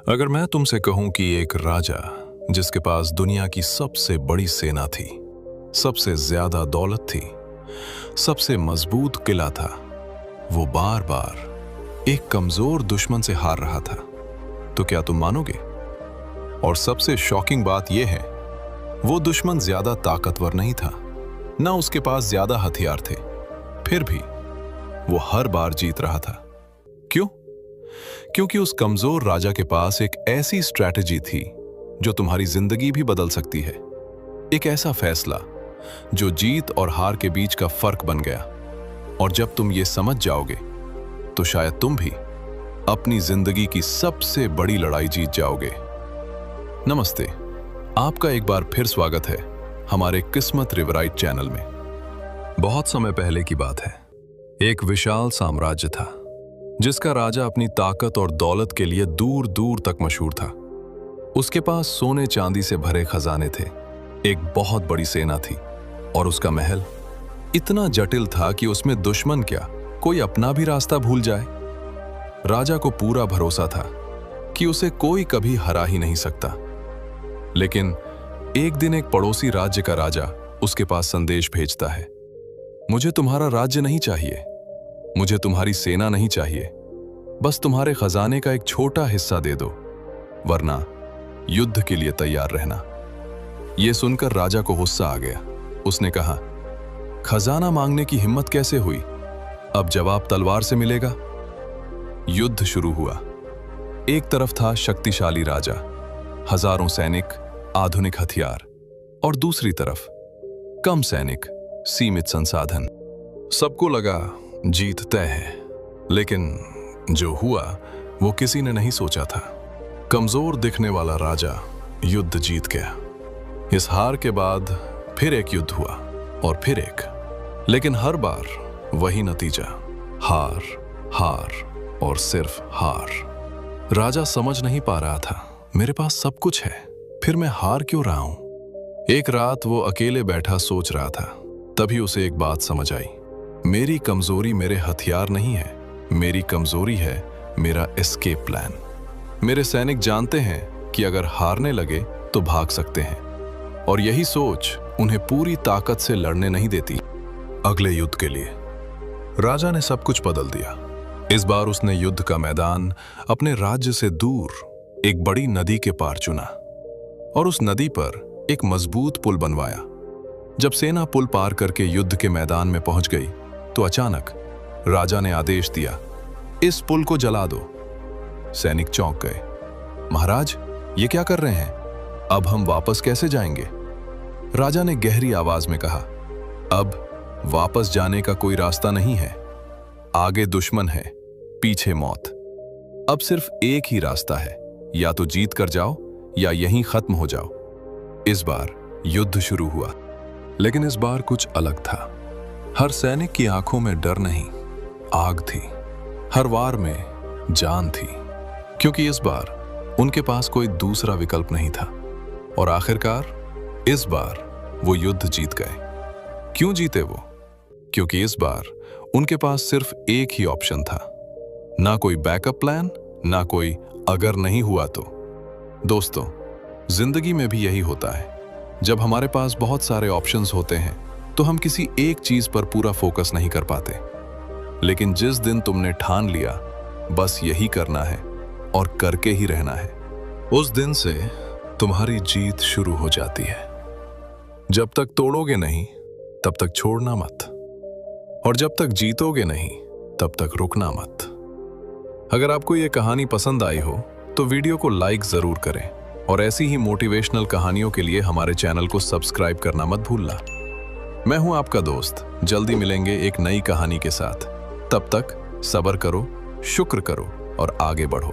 अगर मैं तुमसे कहूं कि एक राजा जिसके पास दुनिया की सबसे बड़ी सेना थी, सबसे ज्यादा दौलत थी, सबसे मजबूत किला था, वो बार बार एक कमजोर दुश्मन से हार रहा था, तो क्या तुम मानोगे? और सबसे शॉकिंग बात यह है, वो दुश्मन ज्यादा ताकतवर नहीं था, ना उसके पास ज्यादा हथियार थे, फिर भी वो हर बार जीत रहा था। क्यों? क्योंकि उस कमजोर राजा के पास एक ऐसी स्ट्रैटेजी थी जो तुम्हारी जिंदगी भी बदल सकती है। एक ऐसा फैसला जो जीत और हार के बीच का फर्क बन गया। और जब तुम ये समझ जाओगे तो शायद तुम भी अपनी जिंदगी की सबसे बड़ी लड़ाई जीत जाओगे। नमस्ते, आपका एक बार फिर स्वागत है हमारे किस्मत रिवराइट चैनल में। बहुत समय पहले की बात है, एक विशाल साम्राज्य था जिसका राजा अपनी ताकत और दौलत के लिए दूर दूर तक मशहूर था। उसके पास सोने चांदी से भरे खजाने थे, एक बहुत बड़ी सेना थी और उसका महल इतना जटिल था कि उसमें दुश्मन क्या, कोई अपना भी रास्ता भूल जाए। राजा को पूरा भरोसा था कि उसे कोई कभी हरा ही नहीं सकता। लेकिन एक दिन एक पड़ोसी राज्य का राजा उसके पास संदेश भेजता है, मुझे तुम्हारा राज्य नहीं चाहिए, मुझे तुम्हारी सेना नहीं चाहिए, बस तुम्हारे खजाने का एक छोटा हिस्सा दे दो, वरना युद्ध के लिए तैयार रहना। यह सुनकर राजा को गुस्सा आ गया। उसने कहा, खजाना मांगने की हिम्मत कैसे हुई? अब जवाब तलवार से मिलेगा। युद्ध शुरू हुआ। एक तरफ था शक्तिशाली राजा, हजारों सैनिक, आधुनिक हथियार, और दूसरी तरफ कम सैनिक, सीमित संसाधन। सबको लगा जीत तय है, लेकिन जो हुआ वो किसी ने नहीं सोचा था। कमजोर दिखने वाला राजा युद्ध जीत गया। इस हार के बाद फिर एक युद्ध हुआ और फिर एक, लेकिन हर बार वही नतीजा, हार, हार और सिर्फ हार। राजा समझ नहीं पा रहा था, मेरे पास सब कुछ है, फिर मैं हार क्यों रहा हूं? एक रात वो अकेले बैठा सोच रहा था, तभी उसे एक बात समझ आई, मेरी कमजोरी मेरे हथियार नहीं है, मेरी कमजोरी है मेरा एस्केप प्लान। मेरे सैनिक जानते हैं कि अगर हारने लगे तो भाग सकते हैं, और यही सोच उन्हें पूरी ताकत से लड़ने नहीं देती। अगले युद्ध के लिए राजा ने सब कुछ बदल दिया। इस बार उसने युद्ध का मैदान अपने राज्य से दूर एक बड़ी नदी के पार चुना और उस नदी पर एक मजबूत पुल बनवाया। जब सेना पुल पार करके युद्ध के मैदान में पहुंच गई तो अचानक राजा ने आदेश दिया, इस पुल को जला दो। सैनिक चौंक गए, महाराज ये क्या कर रहे हैं? अब हम वापस कैसे जाएंगे? राजा ने गहरी आवाज में कहा, अब वापस जाने का कोई रास्ता नहीं है, आगे दुश्मन है, पीछे मौत। अब सिर्फ एक ही रास्ता है, या तो जीत कर जाओ या यहीं खत्म हो जाओ। इस बार युद्ध शुरू हुआ, लेकिन इस बार कुछ अलग था। हर सैनिक की आंखों में डर नहीं, आग थी। हर वार में जान थी, क्योंकि इस बार उनके पास कोई दूसरा विकल्प नहीं था। और आखिरकार इस बार वो युद्ध जीत गए। क्यों जीते वो? क्योंकि इस बार उनके पास सिर्फ एक ही ऑप्शन था, ना कोई बैकअप प्लान, ना कोई अगर नहीं हुआ तो। दोस्तों, जिंदगी में भी यही होता है। जब हमारे पास बहुत सारे ऑप्शंस होते हैं तो हम किसी एक चीज पर पूरा फोकस नहीं कर पाते, लेकिन जिस दिन तुमने ठान लिया बस यही करना है और करके ही रहना है, उस दिन से तुम्हारी जीत शुरू हो जाती है। जब तक तोड़ोगे नहीं तब तक छोड़ना मत, और जब तक जीतोगे नहीं तब तक रुकना मत। अगर आपको यह कहानी पसंद आई हो तो वीडियो को लाइक जरूर करें, और ऐसी ही मोटिवेशनल कहानियों के लिए हमारे चैनल को सब्सक्राइब करना मत भूलना। मैं हूं आपका दोस्त, जल्दी मिलेंगे एक नई कहानी के साथ। तब तक सब्र करो, शुक्र करो और आगे बढ़ो।